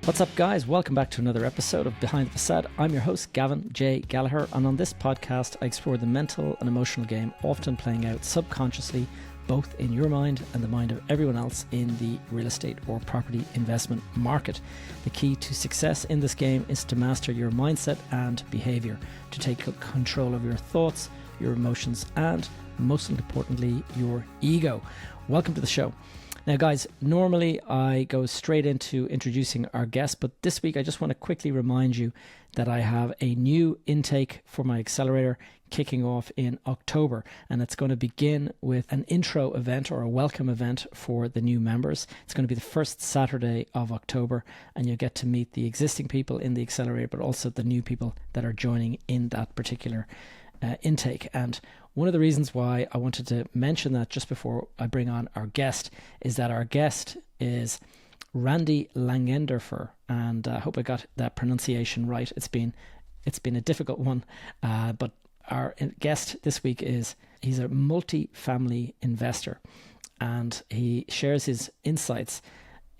What's up, guys? Welcome back to another episode of Behind the Facade. I'm your host, Gavin J. Gallagher, and on this podcast, I explore the mental and emotional game often playing out subconsciously, both in your mind and the mind of everyone else in the real estate or property investment market. The key to success in this game is to master your mindset and behavior, to take control of your thoughts, your emotions, and most importantly, your ego. Welcome to the show. Now, guys, normally I go straight into introducing our guest, but this week I just want to quickly remind you that I have a new intake for my Accelerator kicking off in October, and it's going to begin with an intro event or a welcome event for the new members. It's going to be the first Saturday of October, and you'll get to meet the existing people in the Accelerator, but also the new people that are joining in that particular intake. And one of the reasons why I wanted to mention that just before I bring on our guest is that our guest is Randy Langenderfer, and I hope I got that pronunciation right. It's been a difficult one, but our guest this week he's a multifamily investor, and he shares his insights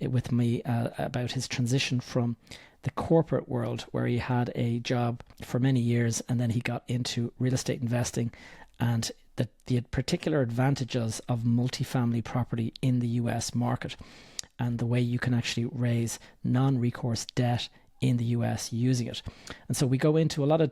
with me about his transition from the corporate world, where he had a job for many years and then he got into real estate investing, and the particular advantages of multifamily property in the US market, and the way you can actually raise non-recourse debt in the US using it. And so we go into a lot of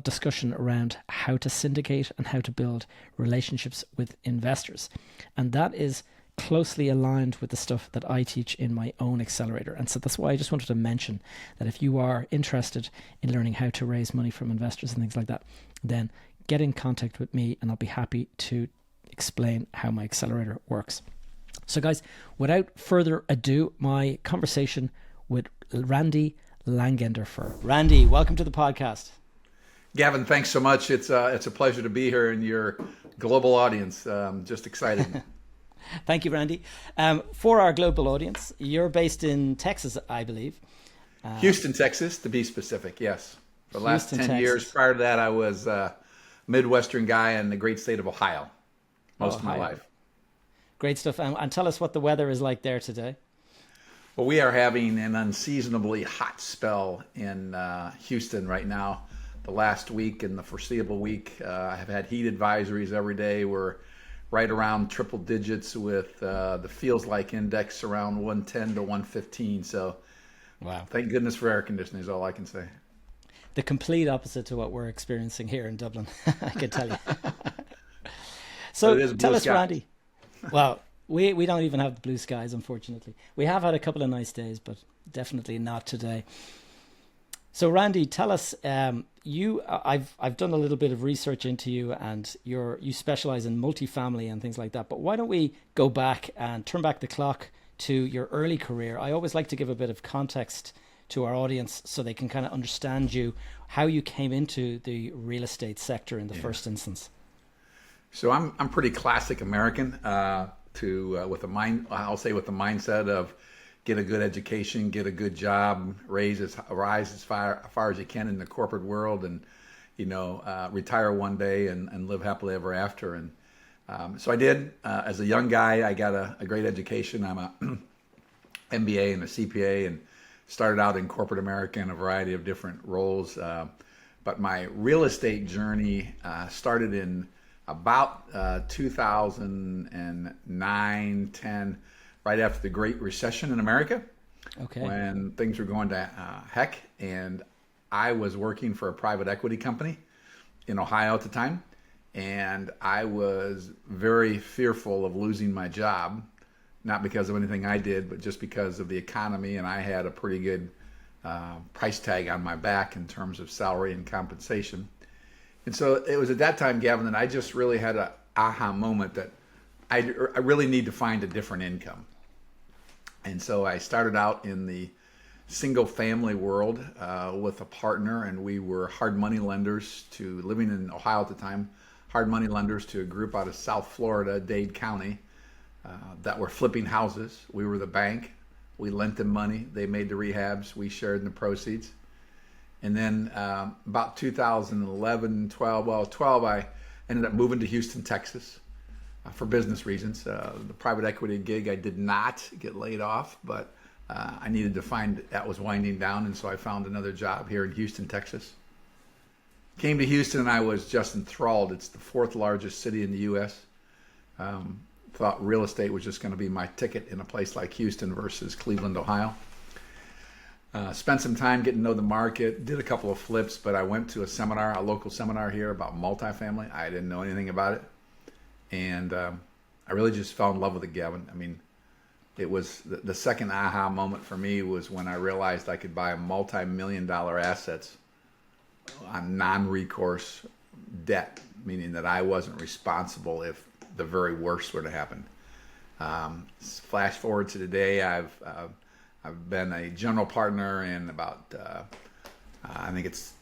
discussion around how to syndicate and how to build relationships with investors. And that is closely aligned with the stuff that I teach in my own Accelerator. And so that's why I just wanted to mention that if you are interested in learning how to raise money from investors and things like that, then get in contact with me and I'll be happy to explain how my Accelerator works. So guys, without further ado, my conversation with Randy Langenderfer. Randy, welcome to the podcast. Gavin, thanks so much. It's a pleasure to be here in your global audience. Just excited. Thank you, Randy. For our global audience, you're based in Texas, I believe. Houston, Texas, to be specific, yes. For the last 10 Texas. years. Prior to that, I was a Midwestern guy in the great state of Ohio most of my life. Great stuff. And tell us what the weather is like there today. Well, we are having an unseasonably hot spell in Houston right now. The last week and the foreseeable week, I have had heat advisories every day. We're right around triple digits with the feels like index around 110 to 115. So wow. Thank goodness for air conditioning is all I can say. The complete opposite to what we're experiencing here in Dublin, I can tell you. So tell us, Randy. Well, we don't even have the blue skies, unfortunately. We have had a couple of nice days, but definitely not today. So Randy, tell us, I've done a little bit of research into you, and you specialize in multifamily and things like that. But why don't we go back and turn back the clock to your early career? I always like to give a bit of context to our audience so they can kind of understand you, how you came into the real estate sector in the first instance. So I'm pretty classic American with the mindset of get a good education, get a good job, rise as far as you can in the corporate world, and retire one day and live happily ever after. And so I did. As a young guy, I got a great education. I'm a MBA and a CPA, and started out in corporate America in a variety of different roles. But my real estate journey started in about 2009, 10, right after the Great Recession in America, when things were going to heck. And I was working for a private equity company in Ohio at the time, and I was very fearful of losing my job, not because of anything I did, but just because of the economy. And I had a pretty good price tag on my back in terms of salary and compensation. And so it was at that time, Gavin, that I just really had an aha moment that I really need to find a different income. And so I started out in the single family world with a partner, and we were hard money lenders living in Ohio at the time, hard money lenders to a group out of South Florida, Dade County, that were flipping houses. We were the bank. We lent them money. They made the rehabs. We shared in the proceeds. And then about 2011, 12, I ended up moving to Houston, Texas for business reasons. The private equity gig, I did not get laid off, but I needed to find that was winding down, and so I found another job here in Houston, Texas. Came to Houston, and I was just enthralled. It's the fourth largest city in the U.S. Thought real estate was just going to be my ticket in a place like Houston versus Cleveland, Ohio. Spent some time getting to know the market, did a couple of flips, but I went to a local seminar here about multifamily. I didn't know anything about it. And I really just fell in love with it, Gavin. I mean, it was the second aha moment for me was when I realized I could buy multi-million-dollar assets on non-recourse debt, meaning that I wasn't responsible if the very worst were to happen. Flash forward to today, I've been a general partner in about, I think it's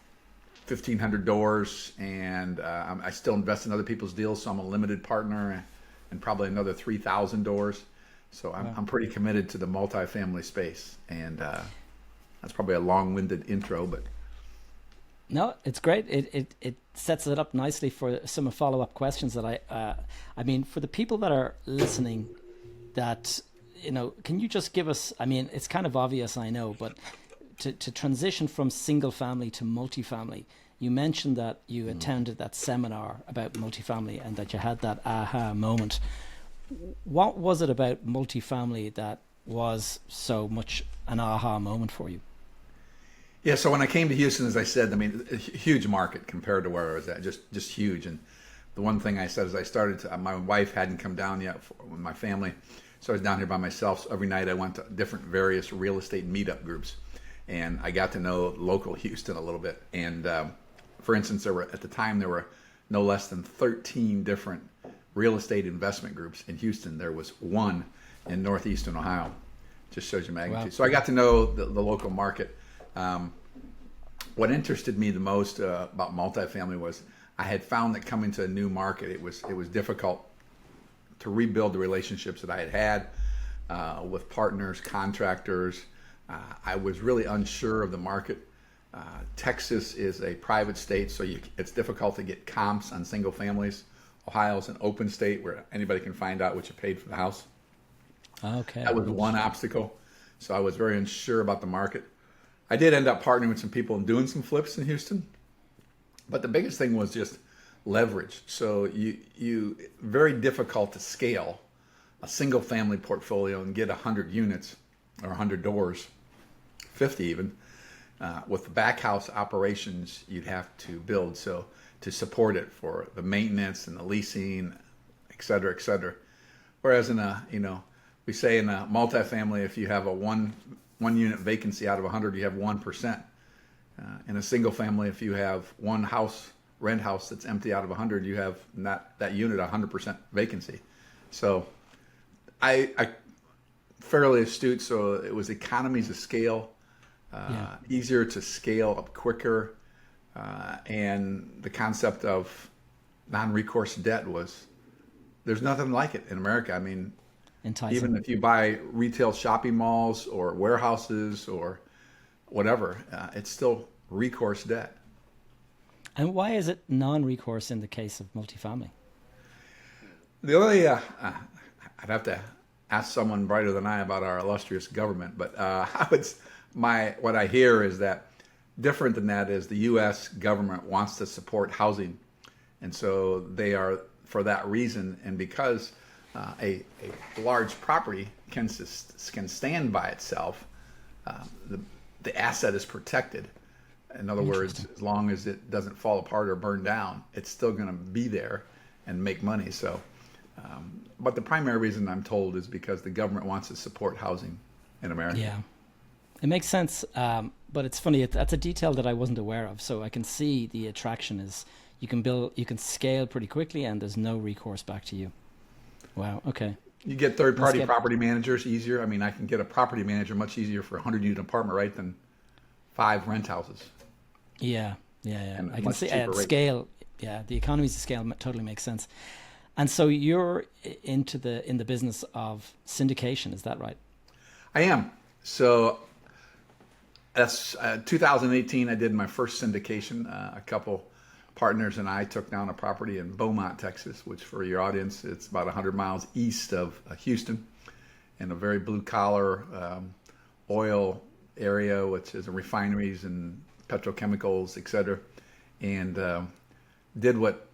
1,500 doors, and I still invest in other people's deals, so I'm a limited partner and probably another 3,000 doors. So I'm pretty committed to the multifamily space, and that's probably a long-winded intro, but. No, it's great. It sets it up nicely for some follow-up questions that I mean, for the people that are listening that, can you just give us, I mean, it's kind of obvious, I know, but to transition from single family to multifamily, you mentioned that you attended that seminar about multifamily and that you had that aha moment. What was it about multifamily that was so much an aha moment for you? Yeah, so when I came to Houston, as I said, I mean, a huge market compared to where I was at, just huge. And the one thing I said is my wife hadn't come down yet with my family, so I was down here by myself. So every night I went to different various real estate meetup groups, and I got to know local Houston a little bit. And for instance, at the time there were no less than 13 different real estate investment groups in Houston. There was one in northeastern Ohio. Just shows you magnitude. Wow. So I got to know the local market. What interested me the most about multifamily was I had found that coming to a new market, it was difficult to rebuild the relationships that I had with partners, contractors. I was really unsure of the market. Texas is a private state, so it's difficult to get comps on single families. Ohio is an open state where anybody can find out what you paid for the house. Okay. That was one obstacle. So I was very unsure about the market. I did end up partnering with some people and doing some flips in Houston, but the biggest thing was just leverage. So you very difficult to scale a single family portfolio and get 100 units or 100 doors, 50 even, with the back house operations you'd have to build. So to support it for the maintenance and the leasing, et cetera, et cetera. Whereas we say in a multifamily, if you have a one unit vacancy out of 100, you have 1%. In a single family, if you have one rent house that's empty out of 100, you have that unit 100% vacancy. So I fairly astute. So it was economies of scale, easier to scale up quicker. And the concept of non-recourse debt there's nothing like it in America. I mean, enticing. Even if you buy retail shopping malls or warehouses or whatever, it's still recourse debt. And why is it non-recourse in the case of multifamily? The only, I'd have to ask someone brighter than I about our illustrious government, but what I hear is that different than that is the U.S. government wants to support housing, and so they are for that reason, and because a large property can stand by itself, the asset is protected. In other words, as long as it doesn't fall apart or burn down, it's still going to be there and make money. So, but the primary reason I'm told is because the government wants to support housing in America. Yeah, it makes sense. But it's funny. That's a detail that I wasn't aware of. So I can see the attraction is you can scale pretty quickly, and there's no recourse back to you. Wow. Okay. You get third-party property managers easier. I mean, I can get a property manager much easier for a 100-unit apartment, right, than 5 rent houses. Yeah. I can see at scale. Yeah, the economies of scale totally makes sense. And so you're in the business of syndication, is that right? I am. So that's 2018. I did my first syndication. A couple partners and I took down a property in Beaumont, Texas, which for your audience, it's about 100 miles east of Houston, in a very blue collar, oil area, which is refineries and petrochemicals, et cetera, and did what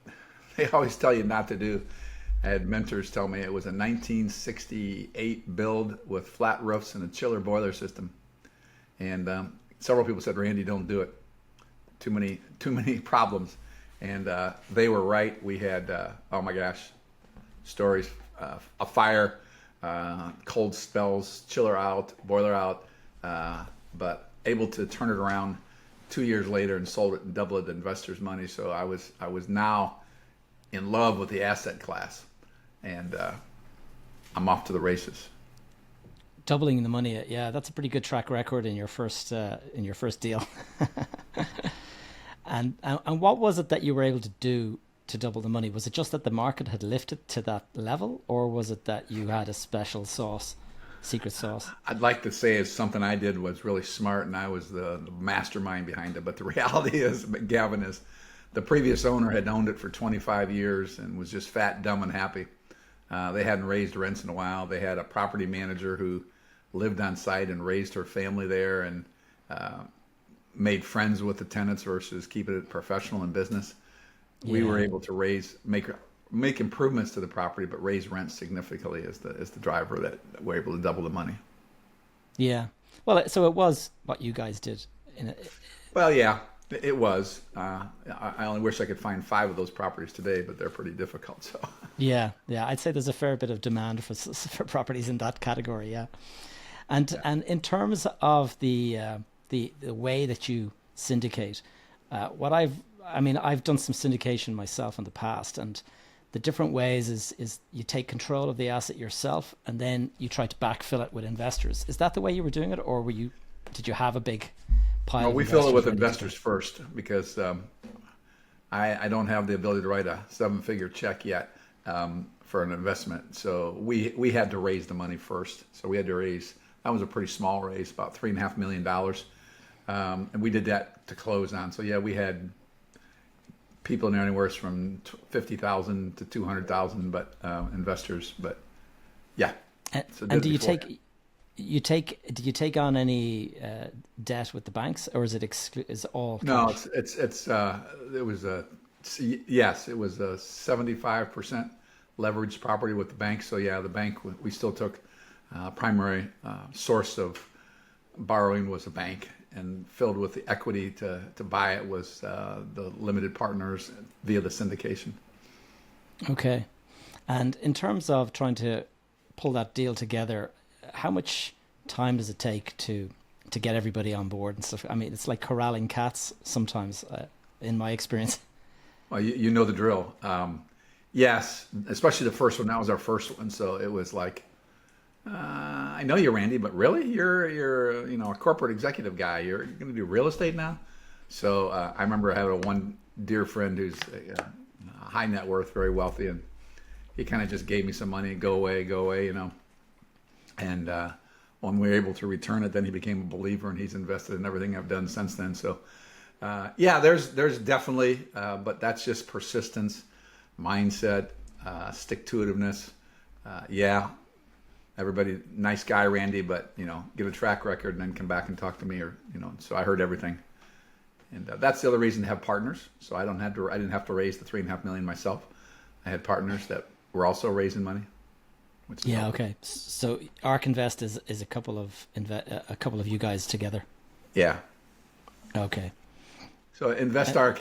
they always tell you not to do. I had mentors tell me it was a 1968 build with flat roofs and a chiller boiler system. And several people said, Randy, don't do it. Too many problems. And they were right. We had, oh my gosh, stories, a fire, cold spells, chiller out, boiler out, but able to turn it around 2 years later and sold it and doubled the investors' money. So I was now in love with the asset class, and I'm off to the races. Doubling the money, yeah, that's a pretty good track record in your first deal. And what was it that you were able to do to double the money? Was it just that the market had lifted to that level, or was it that you had a special sauce, secret sauce? I'd like to say it's something I did was really smart, and I was the mastermind behind it. But the reality is, Gavin, is the previous owner had owned it for 25 years and was just fat, dumb, and happy. They hadn't raised rents in a while. They had a property manager who lived on site and raised her family there, and made friends with the tenants versus keeping it professional in business. Yeah. We were able to make improvements to the property, but raise rent significantly as the driver that we're able to double the money. Yeah. Well, so it was what you guys did. Well, yeah, it was. I only wish I could find 5 of those properties today, but they're pretty difficult. So. Yeah. I'd say there's a fair bit of demand for properties in that category. Yeah. And in terms of the way that you syndicate, I've done some syndication myself in the past, and the different ways is you take control of the asset yourself and then you try to backfill it with investors. Is that the way you were doing it, or did you have a big pile? We fill it with investors first, because I don't have the ability to write a 7-figure check yet for an investment. So we had to raise the money first. So we had to raise, that was a pretty small raise, about $3.5 million. And we did that to close on. So yeah, we had people in there anywhere from 50,000 to 200,000, but investors. But yeah. And do you take on any debt with the banks, or is it all cash? No, it was a 75% leveraged property with the bank. So yeah, the bank, we still took primary source of borrowing was a bank, and filled with the equity to buy it was the limited partners via the syndication. Okay. And in terms of trying to pull that deal together, how much time does it take to get everybody on board and stuff? I mean, it's like corralling cats sometimes, in my experience. Well, you know the drill. Yes, especially the first one. That was our first one. So it was like, I know you, Randy, but really, you're a corporate executive guy. You're going to do real estate now. So I remember having one dear friend who's high net worth, very wealthy, and he kind of just gave me some money, go away, And when we were able to return it, then he became a believer, and he's invested in everything I've done since then. So there's definitely, but that's just persistence, mindset, stick-to-itiveness. Everybody, nice guy, Randy, but get a track record and then come back and talk to me, or So I heard everything, and that's the other reason to have partners. So I didn't have to raise the $3.5 million myself. I had partners that were also raising money. Okay. So ARK Invest is a couple of you guys together. Yeah. Okay. So InvestARK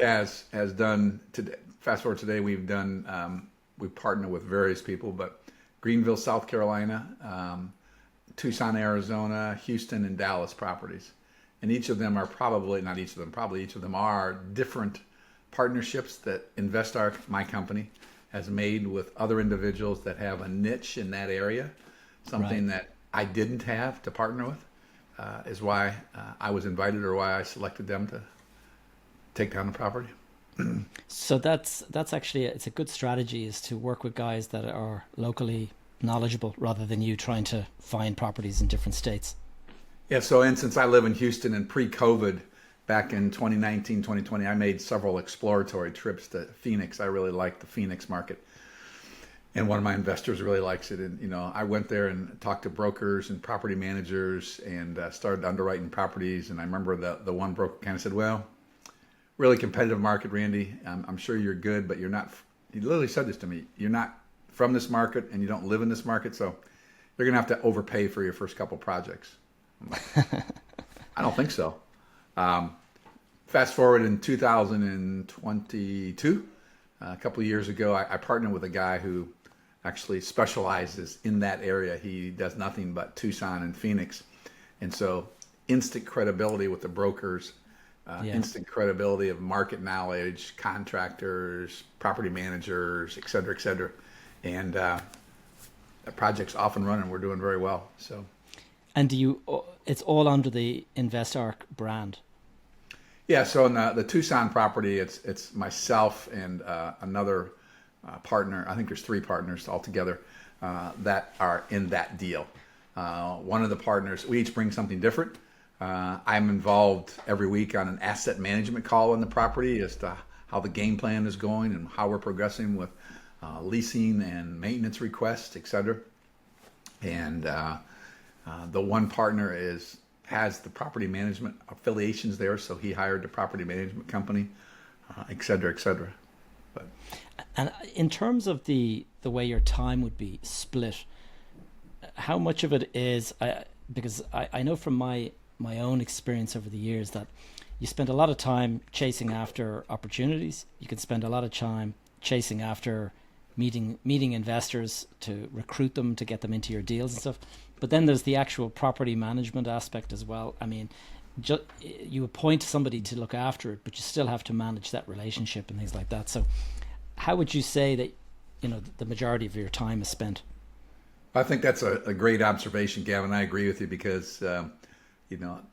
has done today. Fast forward today, we've partnered with various people, but Greenville, South Carolina, Tucson, Arizona, Houston, and Dallas properties. And each of them are probably each of them are different partnerships that InvestARK, my company, has made with other individuals that have a niche in that area, something that I didn't have to partner with, is why I was invited, or why I selected them to take down the property. So that's actually, it's a good strategy, is to work with guys that are locally knowledgeable rather than you trying to find properties in different states. Yeah, and since I live in Houston, and pre-COVID, back in 2019, 2020, I made several exploratory trips to Phoenix. I really liked the Phoenix market. and one of my investors really likes it. And, I went there and talked to brokers and property managers and started underwriting properties. And I remember the one broker kind of said, well, really competitive market, Randy. I'm sure you're good, but you're not. He literally said this to me. You're not from this market and you don't live in this market. So you're going to have to overpay for your first couple projects. I'm like, I don't think so. Fast forward in 2022, a couple of years ago, I partnered with a guy who actually specializes in that area. He does nothing but Tucson and Phoenix. And so instant credibility with the brokers, instant credibility of market knowledge, contractors, property managers, et cetera, et cetera. And the project's off and running. We're doing very well. So, and it's all under the InvestArc brand? Yeah, so in the Tucson property, it's myself and another partner. I think there's 3 partners altogether that are in that deal. One of the partners, we each bring something different. I'm involved every week on an asset management call on the property as to how the game plan is going and how we're progressing with leasing and maintenance requests, et cetera. And the one partner has the property management affiliations there, so he hired the property management company, et cetera, et cetera. But, and in terms of the way your time would be split, how much of it is, because I know from my own experience over the years that you spend a lot of time chasing after opportunities. You can spend a lot of time chasing after meeting investors to recruit them, to get them into your deals and stuff. But then there's the actual property management aspect as well. I mean, you appoint somebody to look after it, but you still have to manage that relationship and things like that. So how would you say that, the majority of your time is spent? I think that's a great observation, Gavin. I agree with you because,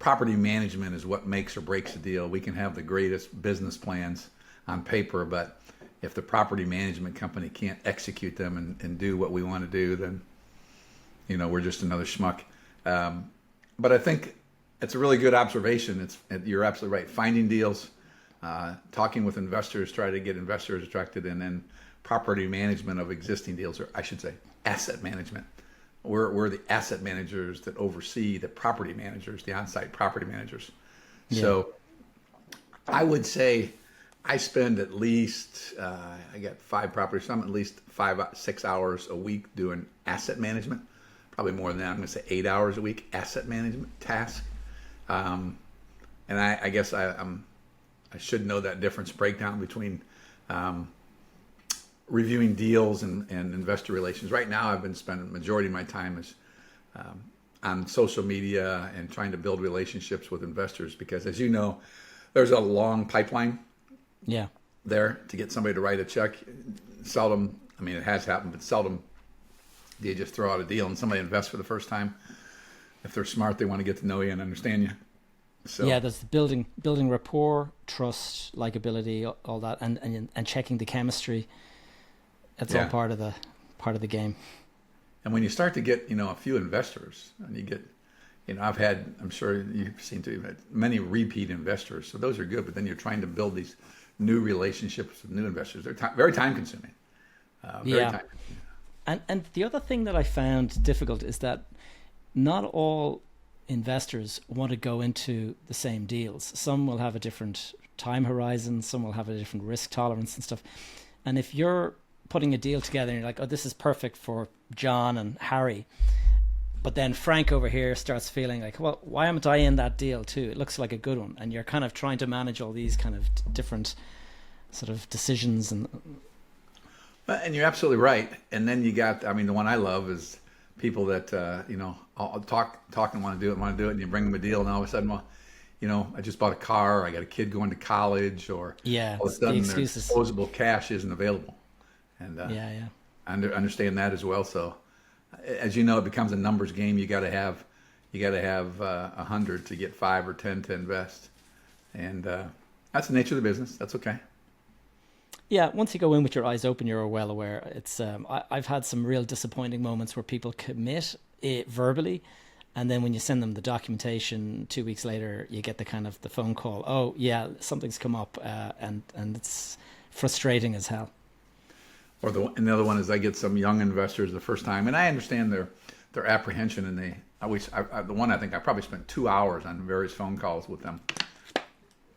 property management is what makes or breaks a deal. We can have the greatest business plans on paper, but if the property management company can't execute them and do what we want to do, then we're just another schmuck. But I think it's a really good observation. You're absolutely right. Finding deals, talking with investors, try to get investors attracted, and then property management of existing deals, or I should say asset management. We're the asset managers that oversee the property managers, the on-site property managers. Yeah. So I would say I spend at least, I got 5 properties, so I'm at least 5-6 hours a week doing asset management. Probably more than that. I'm going to say 8 hours a week asset management task. And I guess I should know that difference breakdown between reviewing deals and investor relations. Right now, I've been spending the majority of my time is on social media and trying to build relationships with investors because, as you know, there's a long pipeline there to get somebody to write a check. Seldom, I mean, it has happened, but seldom do you just throw out a deal and somebody invests for the first time. If they're smart, they want to get to know you and understand you. So there's the building rapport, trust, likability, all that, and checking the chemistry. That's all part of the game. And when you start to get a few investors, and you get I'm sure you've seen too, many repeat investors. So those are good, but then you're trying to build these new relationships with new investors. They're very time consuming. Very time consuming. And the other thing that I found difficult is that not all investors want to go into the same deals. Some will have a different time horizon. Some will have a different risk tolerance and stuff. And if you're putting a deal together and you're like, oh, this is perfect for John and Harry, but then Frank over here starts feeling like, well, why am I in that deal too? It looks like a good one. And you're kind of trying to manage all these kind of different sort of decisions. And you're absolutely right. And then you got, the one I love is people that, I'll talk and want to do it, and you bring them a deal, and all of a sudden, well, I just bought a car, I got a kid going to college, or all of a sudden their disposable cash isn't available. And I understand that as well. So, as you know, it becomes a numbers game. You got to have 100 to get 5 or 10 to invest, and that's the nature of the business. That's okay. Yeah, once you go in with your eyes open, you're well aware. It's I've had some real disappointing moments where people commit it verbally, and then when you send them the documentation 2 weeks later, you get the phone call. Oh yeah, something's come up, and it's frustrating as hell. And the other one is I get some young investors the first time, and I understand their apprehension, and the one I think I probably spent 2 hours on various phone calls with them,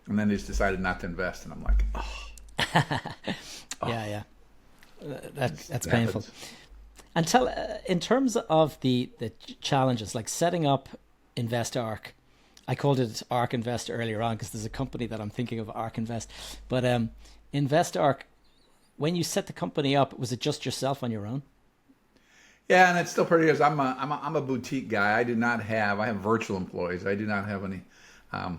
and then they just decided not to invest, and I'm like, yeah, that's painful. And tell, in terms of the challenges, like setting up InvestArc, I called it ARC Invest earlier on because there's a company that I'm thinking of, ARC Invest, but InvestArc, when you set the company up, was it just yourself on your own? Yeah, and it still pretty is. I'm a boutique guy. I have virtual employees. I do not have any. I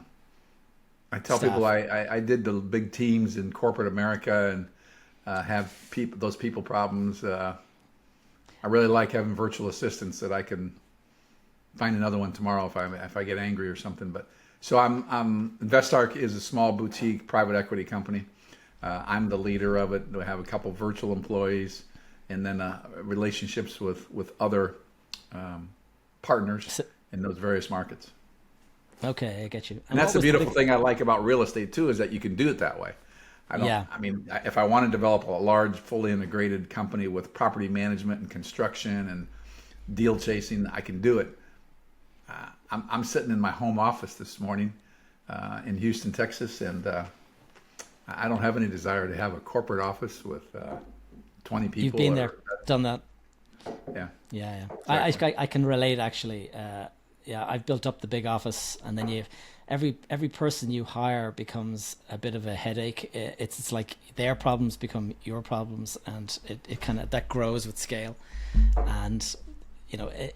tell Staff. people I did the big teams in corporate America and have those people problems. I really like having virtual assistants that I can find another one tomorrow if I get angry or something. But so InvestArc is a small boutique private equity company. I'm the leader of it. We have a couple virtual employees, and then relationships with other partners in those various markets. Okay, I get you. And that's the beautiful thing I like about real estate too, is that you can do it that way. I mean, if I want to develop a large, fully integrated company with property management and construction and deal chasing, I can do it. I'm sitting in my home office this morning in Houston, Texas, and I don't have any desire to have a corporate office with 20 people. You've been there, done that. Yeah. Yeah. Exactly. I can relate, actually. I've built up the big office, and then every person you hire becomes a bit of a headache. It's like their problems become your problems, and it kind of, that grows with scale. And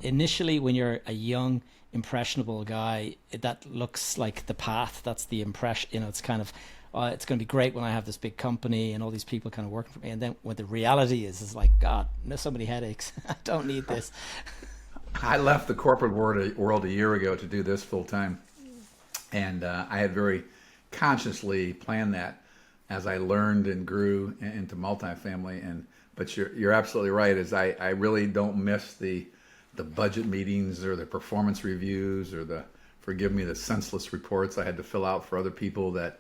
initially when you're a young, impressionable guy, that looks like the path. That's the impression. It's kind of, it's going to be great when I have this big company and all these people kind of working for me. And then what the reality is like, God, there's so many headaches. I don't need this. I left the corporate world a year ago to do this full time. And I had very consciously planned that as I learned and grew into multifamily. But you're absolutely right, is I really don't miss the budget meetings or the performance reviews or forgive me, the senseless reports I had to fill out for other people that,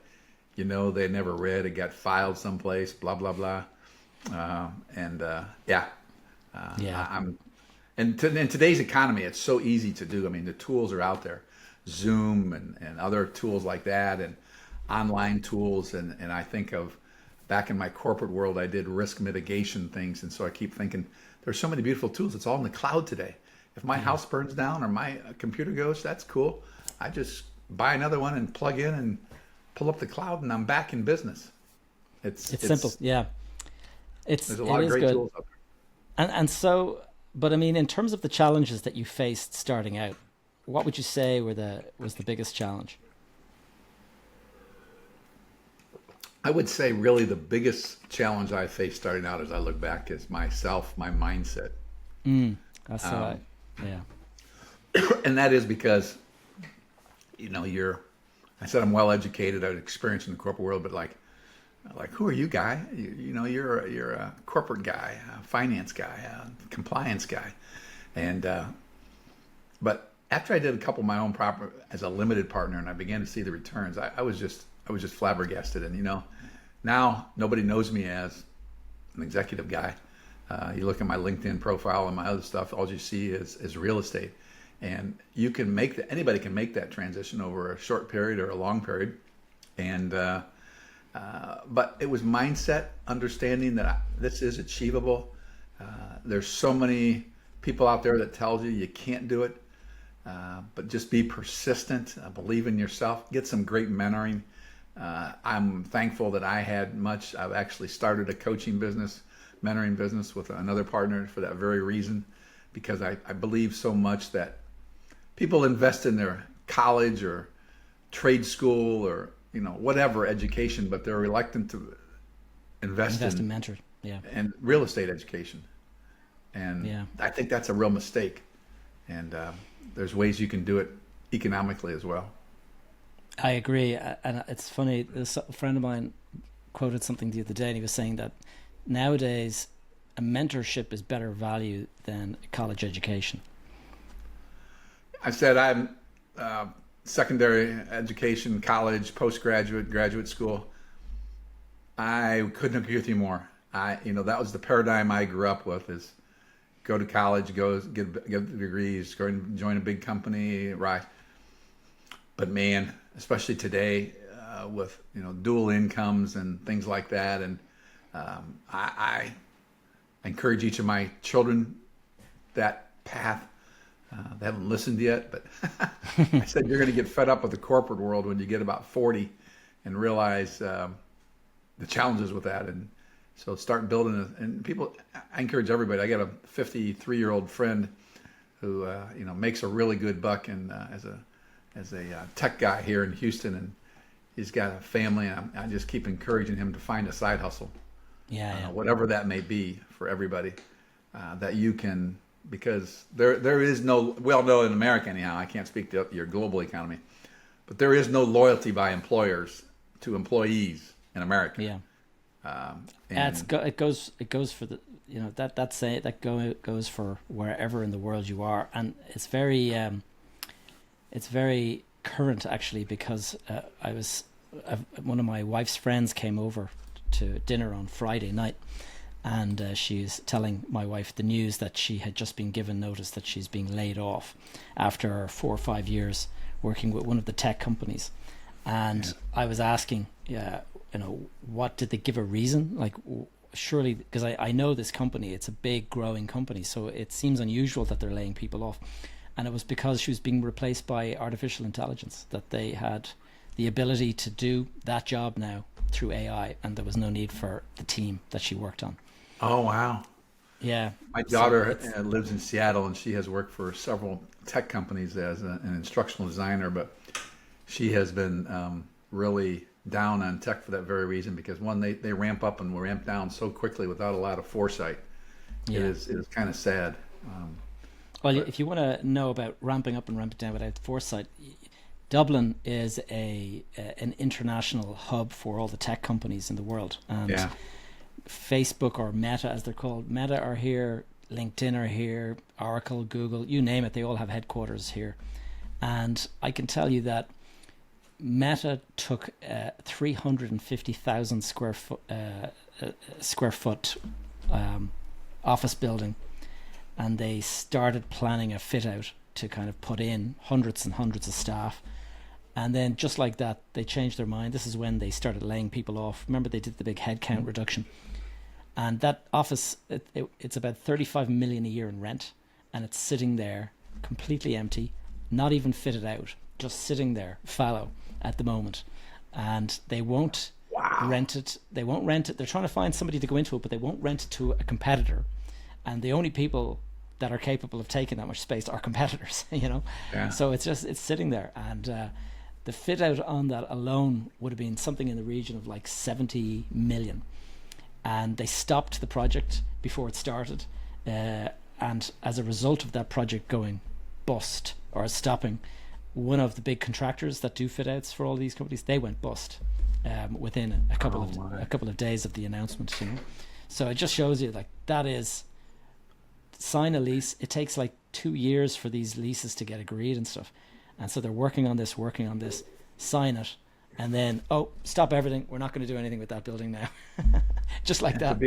they never read. It got filed someplace, blah, blah, blah. In today's economy, it's so easy to do. I mean, the tools are out there, Zoom and other tools like that, and online tools. And I think of back in my corporate world, I did risk mitigation things. And so I keep thinking there's so many beautiful tools. It's all in the cloud today. If my house burns down or my computer goes, that's cool. I just buy another one and plug in and pull up the cloud, and I'm back in business. It's simple. Yeah. There's a lot of great tools out there. And so, but I mean, in terms of the challenges that you faced starting out, what would you say was the biggest challenge? I would say really the biggest challenge I faced starting out, as I look back, is myself, my mindset. That's right. Yeah. And that is because, I said I'm well educated, I've experienced in the corporate world, but like, who are you, guy? You're a corporate guy, a finance guy, a compliance guy, and but after I did a couple of my own proper as a limited partner, and I began to see the returns, I was just flabbergasted. And now nobody knows me as an executive guy. You look at my LinkedIn profile and my other stuff, all you see is real estate, and you can anybody can make that transition over a short period or a long period, and. But it was mindset, understanding that this is achievable. There's so many people out there that tells you can't do it, but just be persistent, believe in yourself, get some great mentoring. I'm thankful that I've actually started a coaching business, mentoring business with another partner for that very reason, because I believe so much that people invest in their college or trade school or whatever education, but they're reluctant to invest in mentor, and real estate education. And I think that's a real mistake. And there's ways you can do it economically as well. I agree. And it's funny, a friend of mine quoted something the other day, and he was saying that nowadays a mentorship is better value than a college education. I said I'm secondary education, college, postgraduate, graduate school. I couldn't agree with you more. that was the paradigm I grew up with: is go to college, get the degrees, go and join a big company, right? But man, especially today, with dual incomes and things like that, and I encourage each of my children that path. They haven't listened yet, but I said you're going to get fed up with the corporate world when you get about 40 and realize the challenges with that. And so start building and people, I encourage everybody. I got a 53-year-old friend who makes a really good buck and as a tech guy here in Houston, and he's got a family, and I just keep encouraging him to find a side hustle. Whatever that may be for everybody, that you can, because there is no, well, no, in America anyhow, I can't speak to your global economy, but there is no loyalty by employers to employees in America. It goes for the goes for wherever in the world you are, and it's very current actually, because one of my wife's friends came over to dinner on Friday night, and she's telling my wife the news that she had just been given notice that she's being laid off after 4 or 5 years working with one of the tech companies. And I was asking, what did they give a reason? Like, surely, because I know this company, it's a big growing company, so it seems unusual that they're laying people off. And it was because she was being replaced by artificial intelligence, that they had the ability to do that job now through AI, and there was no need for the team that she worked on. Oh, wow. Yeah. My daughter lives in Seattle, and she has worked for several tech companies as an instructional designer, but she has been really down on tech for that very reason, because one, they ramp up and ramp down so quickly without a lot of foresight. It is kind of sad. If you want to know about ramping up and ramping down without foresight, Dublin is an international hub for all the tech companies in the world. And Facebook, or Meta as they're called, Meta are here, LinkedIn are here, Oracle, Google, you name it, they all have headquarters here. And I can tell you that Meta took 350,000 square foot office building, and they started planning a fit out to kind of put in hundreds and hundreds of staff. And then just like that, they changed their mind. This is when they started laying people off. Remember, they did the big headcount reduction. And that office, it's about 35 million a year in rent, and it's sitting there completely empty, not even fitted out, just sitting there fallow at the moment. And they won't rent it. They won't rent it. They're trying to find somebody to go into it, but they won't rent it to a competitor. And the only people that are capable of taking that much space are competitors, So it's sitting there. And the fit out on that alone would have been something in the region of like 70 million. And they stopped the project before it started. And as a result of that project going bust or stopping, one of the big contractors that do fit outs for all these companies, they went bust within a couple of days of the announcement. So it just shows you, like, that is, sign a lease. It takes like 2 years for these leases to get agreed and stuff. And so they're working on this, sign it, and then, stop everything. We're not going to do anything with that building now. Just like that.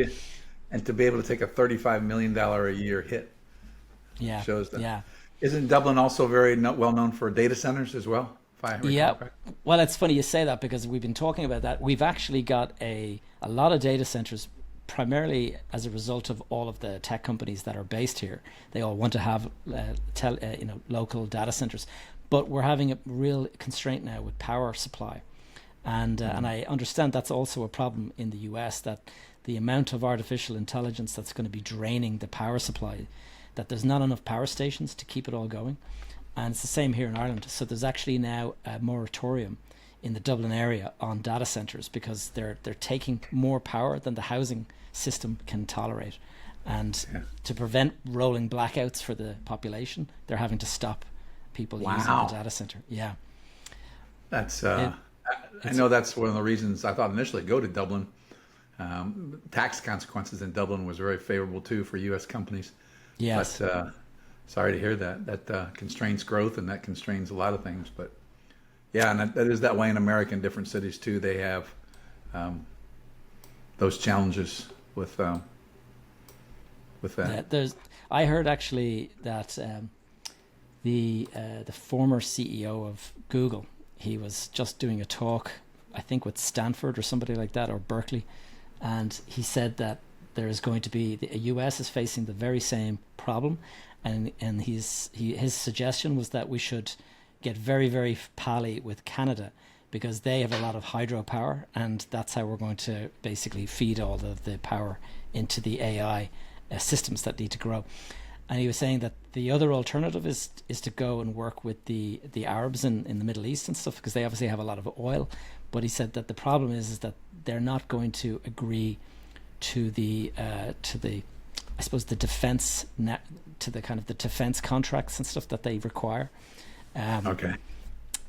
To be able to take a $35 million a year hit. Yeah. Shows that. Yeah. Isn't Dublin also very well known for data centers as well? Well, it's funny you say that, because we've been talking about that. We've actually got a lot of data centers, primarily as a result of all of the tech companies that are based here. They all want to have local data centers, but we're having a real constraint now with power supply, and I understand that's also a problem in the US, that the amount of artificial intelligence that's going to be draining the power supply, that there's not enough power stations to keep it all going. And it's the same here in Ireland. So there's actually now a moratorium in the Dublin area on data centers, because they're taking more power than the housing system can tolerate. And to prevent rolling blackouts for the population, they're having to stop people using the data center. Yeah. That's I know that's one of the reasons I thought initially go to Dublin. Tax consequences in Dublin was very favorable too for U.S. companies. Yes. But sorry to hear that. That constrains growth, and that constrains a lot of things. But yeah, and that is that way in America in different cities too. They have those challenges. with that. I heard actually that the former CEO of Google, he was just doing a talk, I think with Stanford or somebody like that, or Berkeley, and he said that there is going to be the US is facing the very same problem, and his suggestion was that we should get very, very pally with Canada, because they have a lot of hydropower, and that's how we're going to basically feed all of the power into the AI systems that need to grow. And he was saying that the other alternative is to go and work with the Arabs in the Middle East and stuff, because they obviously have a lot of oil. But he said that the problem is that they're not going to agree to the I suppose the defense to the kind of the defense contracts and stuff that they require. Okay.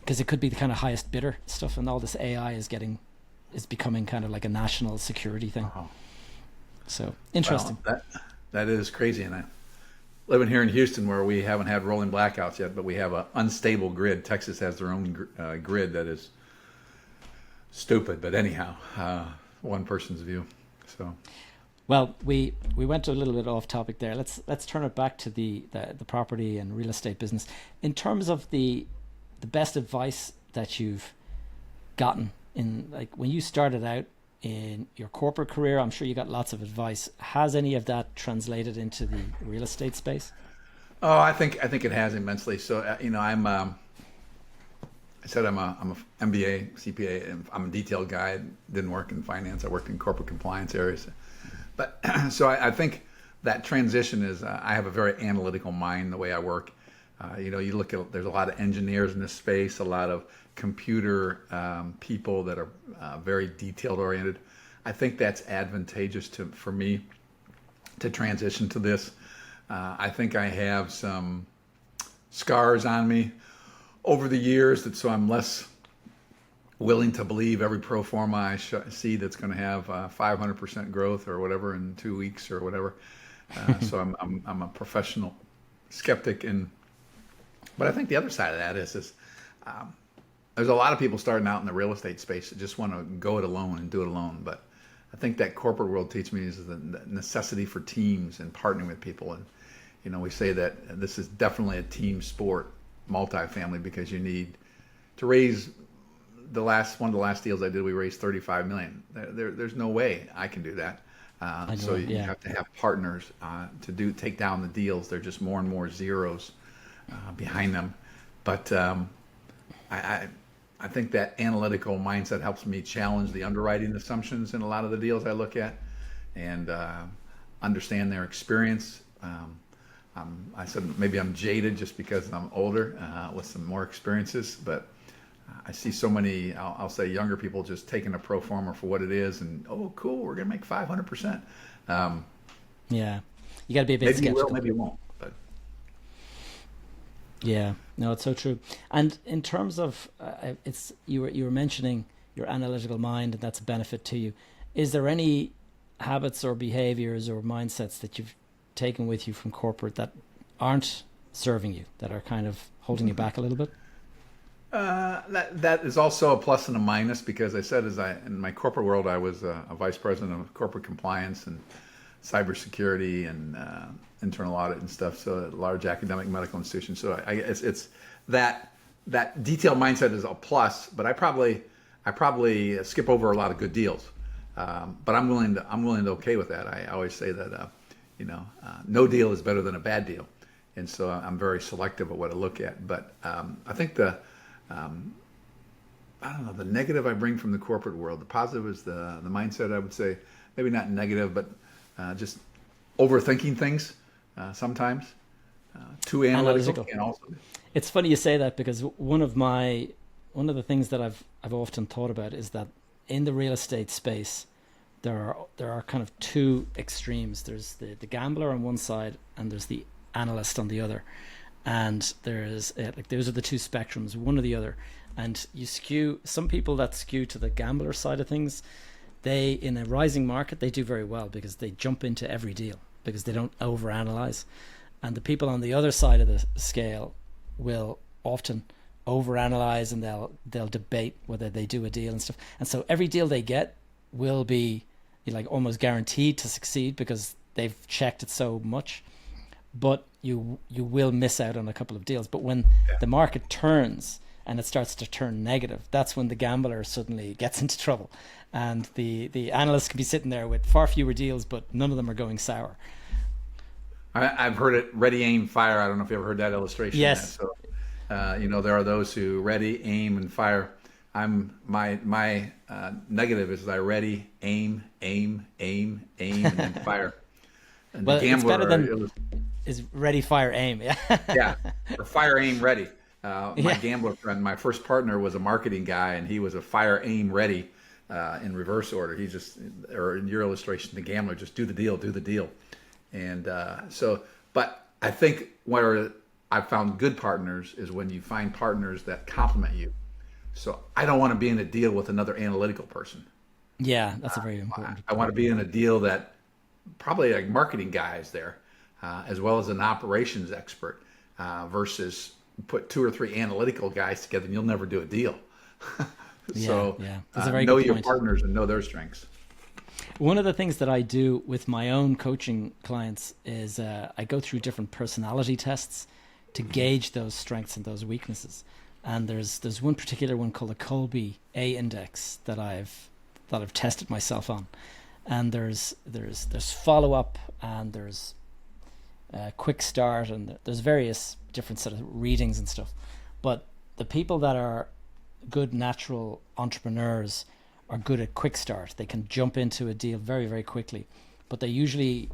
Because it could be the kind of highest bidder stuff, and all this AI is becoming kind of like a national security thing. Uh-huh. So interesting. Well, that is crazy, and living here in Houston, where we haven't had rolling blackouts yet, but we have an unstable grid. Texas has their own grid that is stupid, but anyhow, one person's view. So, well, we went a little bit off topic there. Let's turn it back to the property and real estate business. In terms of the best advice that you've gotten in, like, when you started out in your corporate career, I'm sure you got lots of advice. Has any of that translated into the real estate space? Oh, I think it has immensely. So I'm a MBA, CPA, and I'm a detailed guy. Didn't work in finance. I worked in corporate compliance areas. But so I think that transition is, I have a very analytical mind the way I work. You look at, there's a lot of engineers in this space, a lot of computer people that are very detailed oriented. I think that's advantageous for me to transition to this. I think I have some scars on me over the years, so I'm less willing to believe every pro forma I see that's going to have 500% growth or whatever in 2 weeks or whatever. So I'm a professional skeptic, but I think the other side of that is there's a lot of people starting out in the real estate space that just want to go it alone and do it alone. But I think that corporate world teaches me is the necessity for teams and partnering with people. And we say that this is definitely a team sport, multifamily, because you need to raise one of the last deals I did, we raised $35 million. There's no way I can do that. So you have to have partners to take down the deals. They're just more and more zeros behind them. But I think that analytical mindset helps me challenge the underwriting assumptions in a lot of the deals I look at, and understand their experience. I said maybe I'm jaded just because I'm older with some more experiences, but I see so many, I'll say, younger people just taking a pro forma for what it is, and cool, we're gonna make 500%. Yeah, you got to be a bit skeptical. Maybe you will, maybe you won't. But yeah, no, it's so true. And in terms of you were mentioning your analytical mind, and that's a benefit to you. Is there any habits or behaviors or mindsets that you've taken with you from corporate that aren't serving you, that are kind of holding you back a little bit? That is also a plus and a minus, because I said, in my corporate world, I was a vice president of corporate compliance and cybersecurity and internal audit and stuff. So a large academic medical institution. So it's that detailed mindset is a plus, but I probably skip over a lot of good deals. But I'm willing to okay with that. I always say that no deal is better than a bad deal, and so I'm very selective of what I look at. But I think I don't know, the negative I bring from the corporate world. The positive is the mindset. I would say maybe not negative, but just overthinking things sometimes, too analytical. And also, it's funny you say that, because one of the things that I've often thought about is that in the real estate space, there are kind of two extremes. There's the gambler on one side, and there's the analyst on the other. And there's those are the two spectrums, one or the other. And some people that skew to the gambler side of things, they, in a rising market, they do very well because they jump into every deal because they don't overanalyze. And the people on the other side of the scale will often overanalyze, and they'll debate whether they do a deal and stuff. And so every deal they get will be you're like almost guaranteed to succeed because they've checked it so much, but you will miss out on a couple of deals. But when the market turns and it starts to turn negative, that's when the gambler suddenly gets into trouble, and the analysts can be sitting there with far fewer deals, but none of them are going sour. I've heard it, ready, aim, fire. I don't know if you ever heard that illustration. Yes. So, there are those who ready, aim, and fire. My negative is I ready, aim, and then fire. And well, the gambler, it's better than is ready, fire, aim. Yeah. Yeah, or fire, aim, ready. My gambler friend, my first partner, was a marketing guy, and he was a fire, aim, ready in reverse order. He just, or in your illustration, the gambler, just do the deal. And but I think where I've found good partners is when you find partners that complement you. So I don't want to be in a deal with another analytical person. Yeah, that's a very important. I want to be in a deal that probably a marketing guy is there, as well as an operations expert, versus put 2 or 3 analytical guys together and you'll never do a deal. So that's a very know good your point. partners and know their strengths. One of the things that I do with my own coaching clients is I go through different personality tests to gauge those strengths and those weaknesses. And there's one particular one called the Colby A index that I've tested myself on. And there's follow up, and there's quick start, and there's various different sort of readings and stuff. But the people that are good natural entrepreneurs are good at quick start. They can jump into a deal very, very quickly, but they usually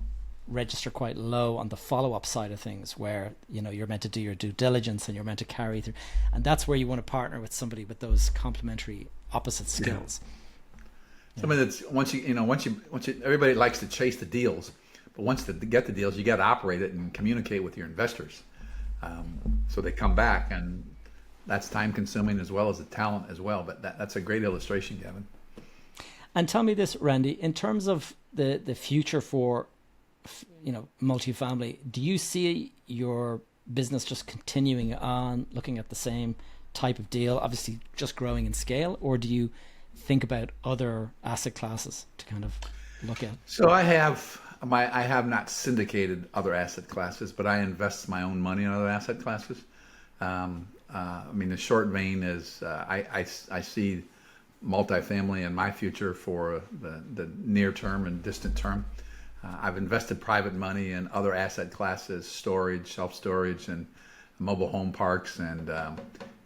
register quite low on the follow-up side of things, where you're meant to do your due diligence and you're meant to carry through, and that's where you want to partner with somebody with those complementary opposite skills. Somebody that's once you everybody likes to chase the deals, but once to get the deals, you got to operate it and communicate with your investors, so they come back, and that's time consuming as well as the talent as well. But that's a great illustration, Gavin. And tell me this, Randy, in terms of the future for multifamily, do you see your business just continuing on looking at the same type of deal, obviously just growing in scale, or do you think about other asset classes to kind of look at? So I have not syndicated other asset classes, but I invest my own money in other asset classes. The short vein is I see multifamily in my future for the near term and distant term. I've invested private money in other asset classes, storage, self-storage, and mobile home parks, and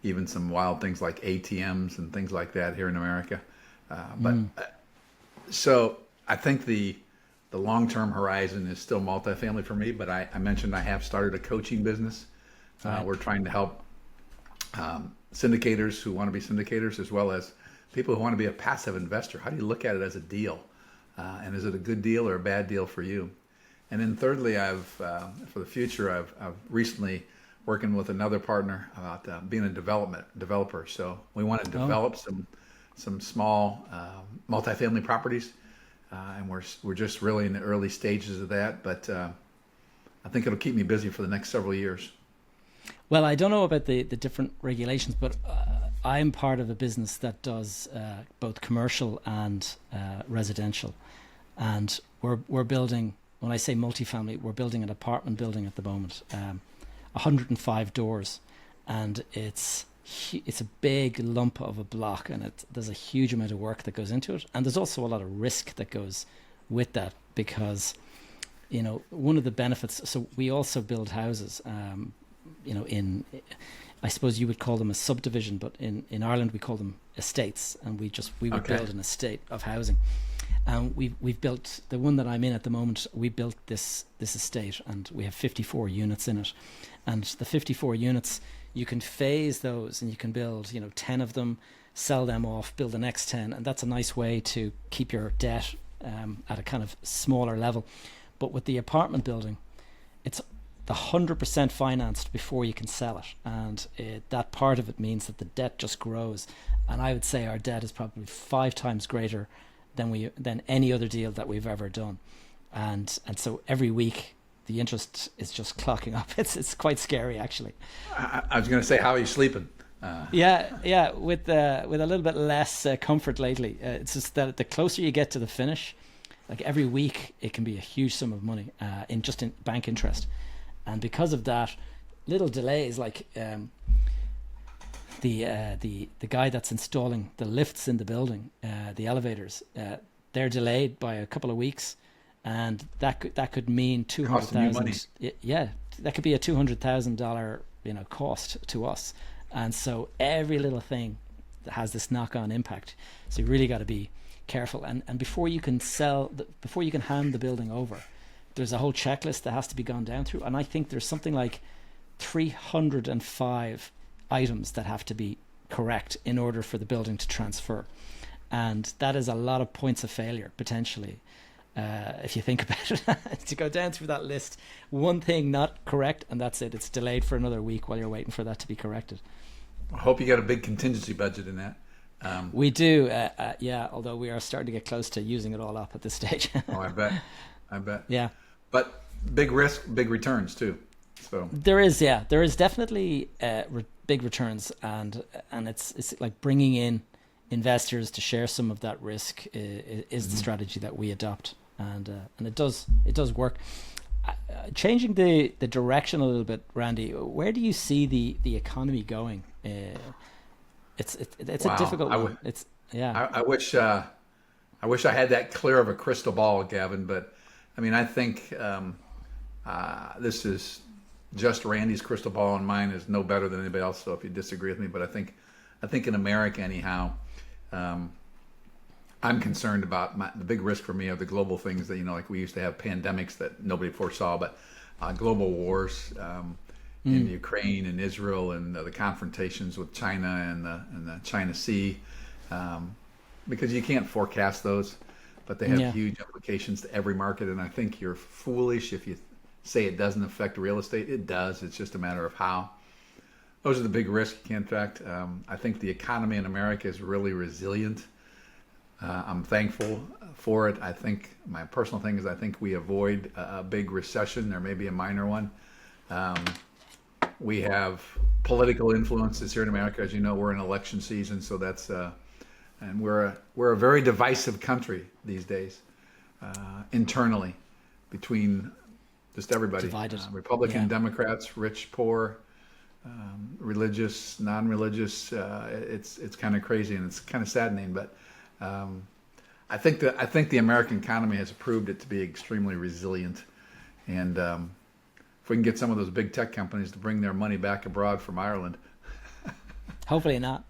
even some wild things like ATMs and things like that here in America. So I think the long-term horizon is still multifamily for me, but I mentioned I have started a coaching business. We're trying to help syndicators who want to be syndicators, as well as people who want to be a passive investor. How do you look at it as a deal? And is it a good deal or a bad deal for you? And then thirdly, for the future, I've recently working with another partner about being a developer. So we want to develop some small multifamily properties, and we're just really in the early stages of that. But I think it'll keep me busy for the next several years. Well, I don't know about the different regulations, but I'm part of a business that does both commercial and residential, and we're building. When I say multifamily, we're building an apartment building at the moment, 105 doors, and it's a big lump of a block, and there's a huge amount of work that goes into it, and there's also a lot of risk that goes with that, because one of the benefits. So we also build houses. I suppose you would call them a subdivision, but in Ireland we call them estates, and we would build an estate of housing. And we've built the one that I'm in at the moment. We built this estate, and we have 54 units in it. And the 54 units, you can phase those, and you can build 10 of them, sell them off, build the next 10, and that's a nice way to keep your debt at a kind of smaller level. But with the apartment building, it's the 100% financed before you can sell it, and that part of it means that the debt just grows. And I would say our debt is probably 5 times greater than any other deal that we've ever done, and so every week the interest is just clocking up. It's quite scary, actually. I was going to say, how are you sleeping? Yeah, with a little bit less comfort lately. It's just that the closer you get to the finish, like every week it can be a huge sum of money in bank interest. And because of that, little delays like the guy that's installing the lifts in the building, the elevators, they're delayed by a couple of weeks, and that could mean $200,000. Yeah, that could be a $200,000 cost to us. And so every little thing has this knock-on impact. So you really got to be careful. And before you can before you can hand the building over, there's a whole checklist that has to be gone down through. And I think there's something like 305 items that have to be correct in order for the building to transfer. And that is a lot of points of failure, potentially. If you think about it, to go down through that list, one thing not correct, and that's it. It's delayed for another week while you're waiting for that to be corrected. I hope you got a big contingency budget in that. We do, yeah, although we are starting to get close to using it all up at this stage. Oh, I bet. Yeah. But big risk, big returns too. So there is definitely big returns, and it's like bringing in investors to share some of that risk is the strategy that we adopt, and it does work. Changing the direction a little bit, Randy, where do you see the economy going? It's wow. A difficult one. I wish I had that clear of a crystal ball, Gavin. But I mean, I think this is just Randy's crystal ball, and mine is no better than anybody else. So if you disagree with me, but I think in America anyhow, I'm concerned about the big risk for me are the global things that, like we used to have pandemics that nobody foresaw, but global wars in Ukraine and Israel, and the confrontations with China and the China Sea, because you can't forecast those, but they have huge implications to every market. And I think you're foolish if you say it doesn't affect real estate. It does. It's just a matter of how. Those are the big risks you can't affect. I think the economy in America is really resilient. I'm thankful for it. I think my personal thing is I think we avoid a big recession. There may be a minor one. We have political influences here in America. As you know, we're in election season, so that's and we're a very divisive country these days, internally, between just everybody. Divided. Republican, Democrats, rich, poor, religious, non-religious. It's kind of crazy, and it's kind of saddening. But I think the American economy has proved it to be extremely resilient, and if we can get some of those big tech companies to bring their money back abroad from Ireland. Hopefully not.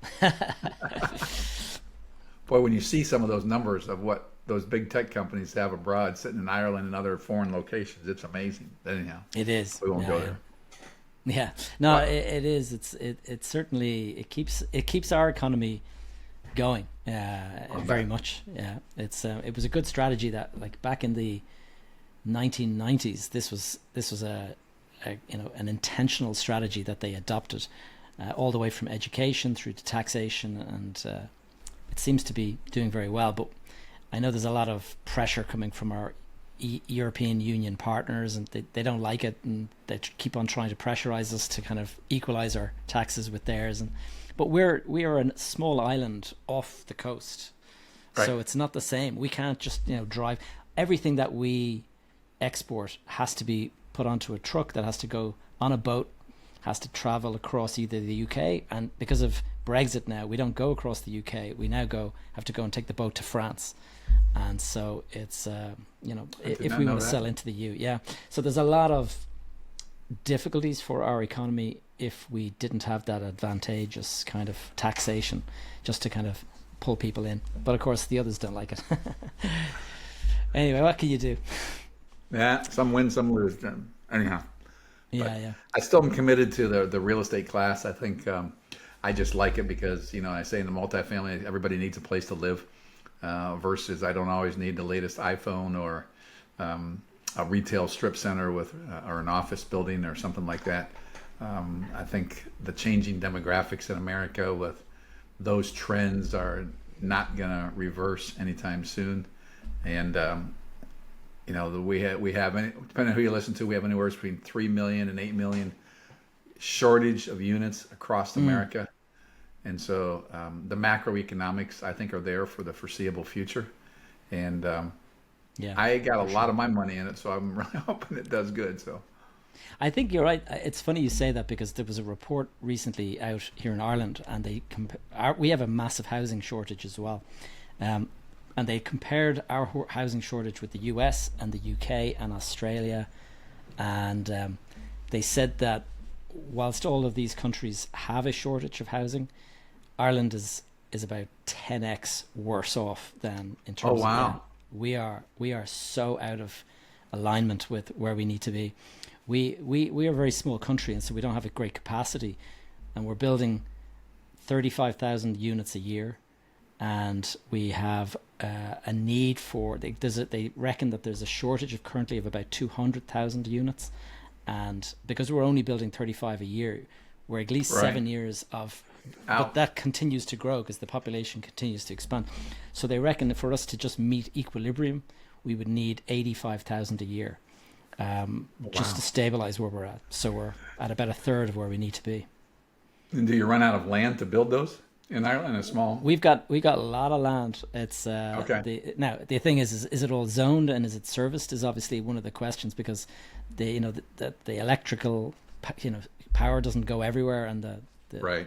Boy, when you see some of those numbers of what those big tech companies have abroad, sitting in Ireland and other foreign locations, it's amazing. Anyhow, it is. We won't go there. Yeah, no, it is. It certainly it keeps our economy going very much. Yeah, it was a good strategy that, like, back in the 1990s, this was an intentional strategy that they adopted, all the way from education through to taxation, and it seems to be doing very well. But I know there's a lot of pressure coming from our European Union partners, and they don't like it, and they keep on trying to pressurize us to kind of equalize our taxes with theirs. But we are a small island off the coast, right. So it's not the same. We can't just drive. Everything that we export has to be put onto a truck that has to go on a boat, has to travel across either the UK, and because of Brexit now, we don't go across the UK. We now have to go and take the boat to France, and so it's if we want to sell into the EU, so there's a lot of difficulties for our economy if we didn't have that advantageous kind of taxation just to kind of pull people in. But of course the others don't like it. Anyway, what can you do? Yeah, some win, some lose. Anyhow, yeah. I still am committed to the real estate class. I think I just like it because I say in the multifamily, everybody needs a place to live, versus I don't always need the latest iPhone or a retail strip center or an office building or something like that. I think the changing demographics in America with those trends are not going to reverse anytime soon, and we have depending on who you listen to, we have anywhere between 3 million and 8 million shortage of units across America, and so the macroeconomics I think are there for the foreseeable future, and Yeah, I got a lot of my money in it, so I'm really hoping it does good. So I think you're right. It's funny you say that because there was a report recently out here in Ireland, and we have a massive housing shortage as well, and they compared our housing shortage with the US and the UK and Australia, and they said that whilst all of these countries have a shortage of housing, Ireland is about 10x worse off than in terms oh wow. of we are so out of alignment with where we need to be. We are a very small country, and so we don't have a great capacity, and we're building 35,000 units a year, and we have a need for they reckon that there's a shortage of currently of about 200,000 units, and because we're only building 35 a year, we're at least 7 years of. But that continues to grow because the population continues to expand. So they reckon that for us to just meet equilibrium, we would need 85,000 a year, just to stabilize where we're at. So we're at about a third of where we need to be. And do you run out of land to build those in Ireland? A small. We got a lot of land. It's okay. Now the thing is it all zoned and is it serviced is obviously one of the questions, because the electrical power doesn't go everywhere, and the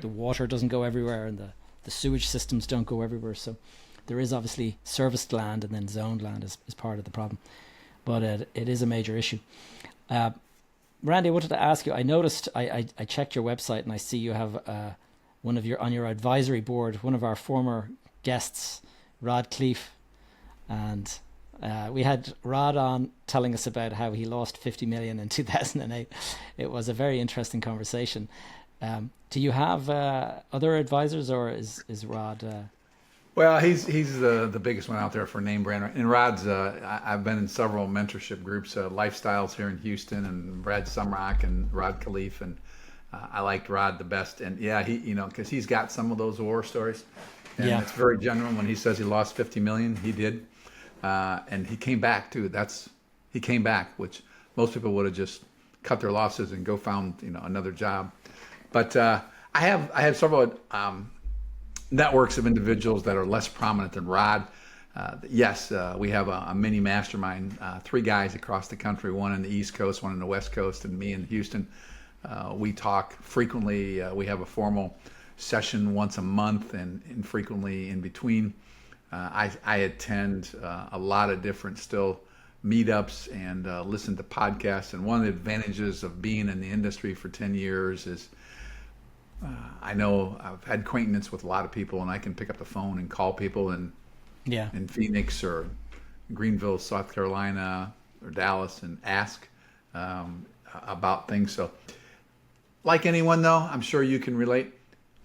water doesn't go everywhere, and the sewage systems don't go everywhere. So there is obviously serviced land, and then zoned land is part of the problem. But it is a major issue. Randy, I wanted to ask you, I noticed, I checked your website, and I see you have on your advisory board, one of our former guests, Rod Cleef. And we had Rod on telling us about how he lost 50 million in 2008. It was a very interesting conversation. Do you have other advisors, or is Rod? Well, he's the biggest one out there for name brand. And Rod's, I've been in several mentorship groups, Lifestyles here in Houston, and Brad Sumrock and Rod Khalif, and I liked Rod the best. And yeah, because he's got some of those war stories, and it's very genuine when he says he lost 50 million. He did, and he came back too. He came back, which most people would have just cut their losses and go found another job. But I have several networks of individuals that are less prominent than Rod. Yes, we have a mini mastermind, 3 guys across the country, one in the East Coast, one in the West Coast, and me in Houston. We talk frequently. We have a formal session once a month, and frequently in between. I attend a lot of different still meetups and listen to podcasts. And one of the advantages of being in the industry for 10 years is I know I've had acquaintance with a lot of people, and I can pick up the phone and call people in Phoenix or Greenville, South Carolina, or Dallas, and ask about things. So like anyone though, I'm sure you can relate.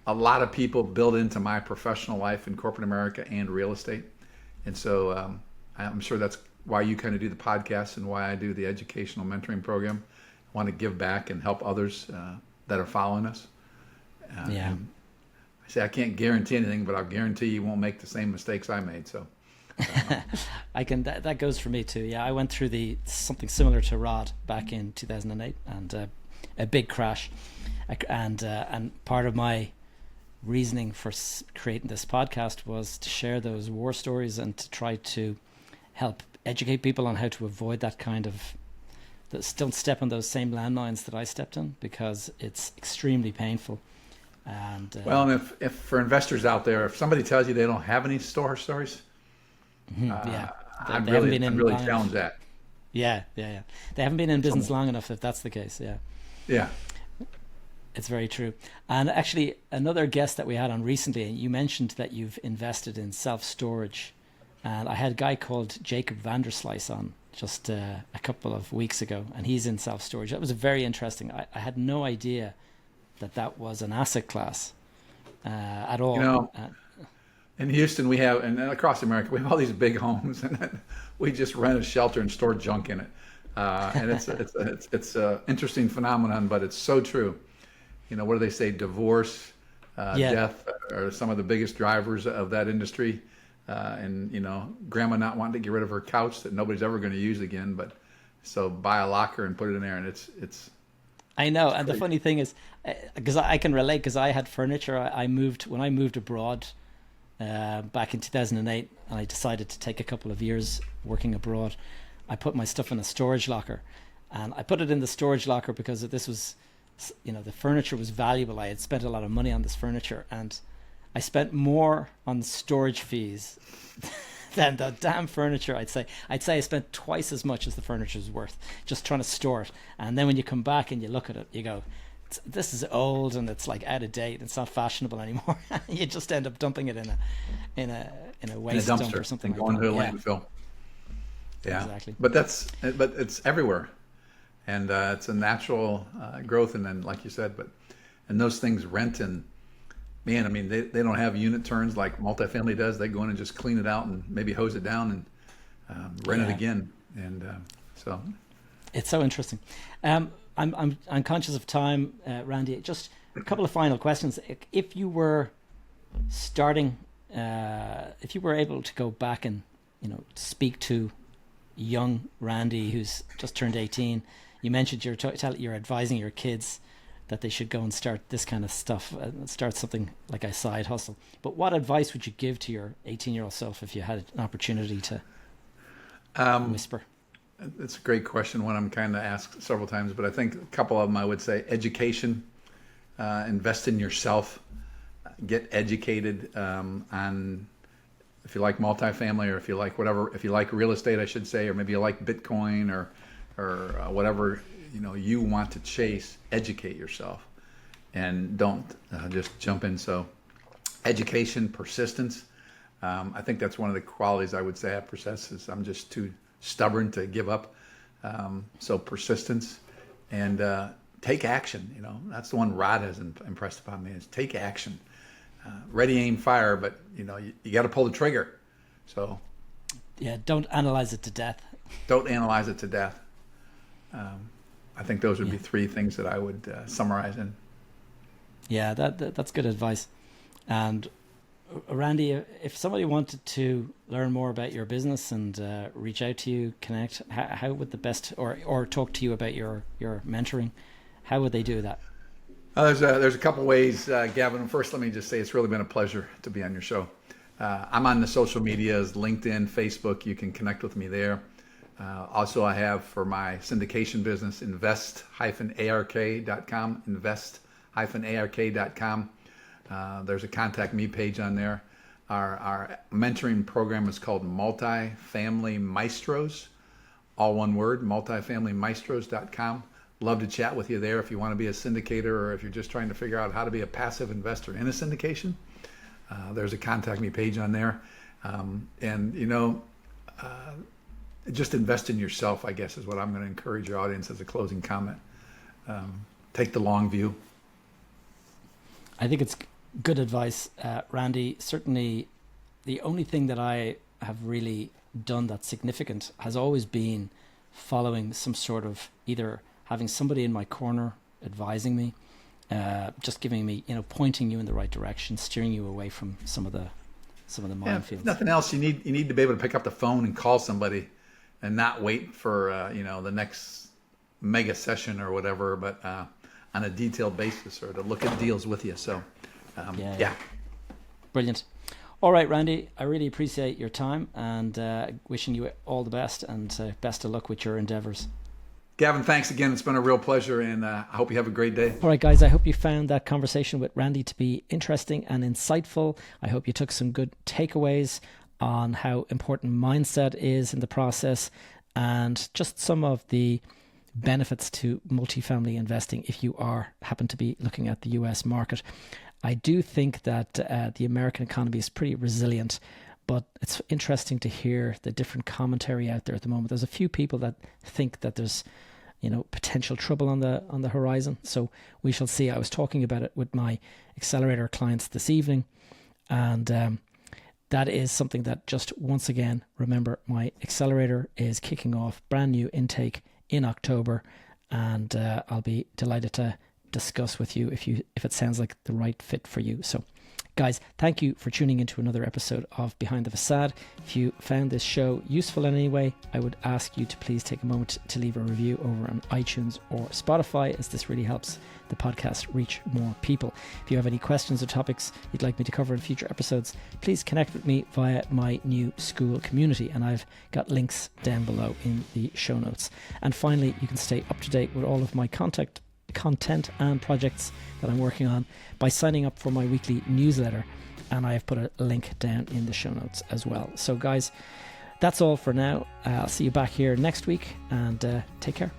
A lot of people build into my professional life in corporate America and real estate. And so I'm sure that's why you kind of do the podcast and why I do the educational mentoring program. I want to give back and help others that are following us. I say I can't guarantee anything, but I'll guarantee you won't make the same mistakes I made. So I can. That goes for me too. Yeah, I went through something similar to Rod back in 2008, and a big crash. And part of my reasoning for creating this podcast was to share those war stories and to try to help educate people on how to avoid that kind of. Don't step on those same landmines that I stepped on, because it's extremely painful. And and if for investors out there, if somebody tells you they don't have any stories, I really challenge that. Yeah. They haven't been in business long enough, if that's the case. Yeah. It's very true. And actually, another guest that we had on recently, you mentioned that you've invested in self-storage, and I had a guy called Jacob Vanderslice on just a couple of weeks ago, and he's in self-storage. That was very interesting. I had no idea that was an asset class at all. In Houston, we have, and across America, we have all these big homes, and we just rent a shelter and store junk in it. And it's an interesting phenomenon, but it's so true. What do they say? Divorce, death are some of the biggest drivers of that industry. And grandma not wanting to get rid of her couch that nobody's ever going to use again, but so buy a locker and put it in there, and it's I know. And the funny thing is, because I can relate, because I had furniture. When I moved abroad back in 2008, and I decided to take a couple of years working abroad. I put my stuff in a storage locker, and I put it in the storage locker because this was, the furniture was valuable. I had spent a lot of money on this furniture, and I spent more on storage fees than the damn furniture. I'd say I spent twice as much as the furniture is worth just trying to store it. And then when you come back and you look at it, you go, this is old and it's like out of date. It's not fashionable anymore. You just end up dumping it in a waste dump or something, and going to a landfill. Yeah, exactly. But it's everywhere, and it's a natural growth. And then, like you said, and those things rent, and man, I mean, they don't have unit turns like multifamily does. They go in and just clean it out and maybe hose it down and rent it again. And so it's so interesting. I'm conscious of time, Randy. Just a couple of final questions. If you were starting, if you were able to go back and speak to young Randy who's just turned 18, you mentioned you're advising your kids that they should go and start this kind of stuff, start something like a side hustle. But what advice would you give to your 18-year-old self if you had an opportunity to whisper? It's a great question, one I'm kind of asked several times, but I think a couple of them I would say: education, invest in yourself, get educated on, if you like multifamily, or if you like whatever, if you like real estate, I should say, or maybe you like Bitcoin or whatever you want to chase. Educate yourself, and don't just jump in. So education, persistence. I think that's one of the qualities I would say I possess, is I'm just too stubborn to give up. So persistence, and take action. That's the one Rod has impressed upon me, is take action. Ready, aim, fire, but you got to pull the trigger. So yeah, don't analyze it to death. Don't analyze it to death. I think those would be three things that I would summarize in. Yeah, that's good advice. And Randy, if somebody wanted to learn more about your business and reach out to you, connect, how would the best, or talk to you about your mentoring, how would they do that? There's a couple ways, Gavin. First, let me just say it's really been a pleasure to be on your show. I'm on the social medias, LinkedIn, Facebook. You can connect with me there. Also, I have, for my syndication business, invest-ark.com, invest-ark.com. There's a contact me page on there. Our mentoring program is called Multifamily Maestros, all one word, multifamilymaestros.com. Love to chat with you there if you want to be a syndicator, or if you're just trying to figure out how to be a passive investor in a syndication. There's a contact me page on there. Just invest in yourself, I guess, is what I'm going to encourage your audience as a closing comment. Take the long view. I think it's good advice, Randy. Certainly the only thing that I have really done that's significant has always been following some sort of, either having somebody in my corner advising me, just giving me, pointing you in the right direction, steering you away from some of the minefields. If nothing else, you need to be able to pick up the phone and call somebody, and not wait for the next mega session or whatever, but on a detailed basis, or to look at deals with you. So yeah. Brilliant. All right, Randy, I really appreciate your time, and wishing you all the best, and best of luck with your endeavors. Gavin, thanks again. It's been a real pleasure, and I hope you have a great day. All right, guys, I hope you found that conversation with Randy to be interesting and insightful. I hope you took some good takeaways on how important mindset is in the process, and just some of the benefits to multifamily investing if you happen to be looking at the US market. I do think that the American economy is pretty resilient, but it's interesting to hear the different commentary out there at the moment. There's a few people that think that there's potential trouble on the horizon. So we shall see. I was talking about it with my Accelerator clients this evening, and that is something that, just once again, remember, my Accelerator is kicking off brand new intake in October, and I'll be delighted to discuss with you if it sounds like the right fit for you. So Guys, thank you for tuning into another episode of Behind the Facade. If you found this show useful in any way, I would ask you to please take a moment to leave a review over on iTunes or Spotify, as this really helps the podcast reach more people. If you have any questions or topics you'd like me to cover in future episodes, please connect with me via my new school community, and I've got links down below in the show notes. And finally, you can stay up to date with all of my content and projects that I'm working on by signing up for my weekly newsletter, and I have put a link down in the show notes as well. So guys, that's all for now. I'll see you back here next week, and take care.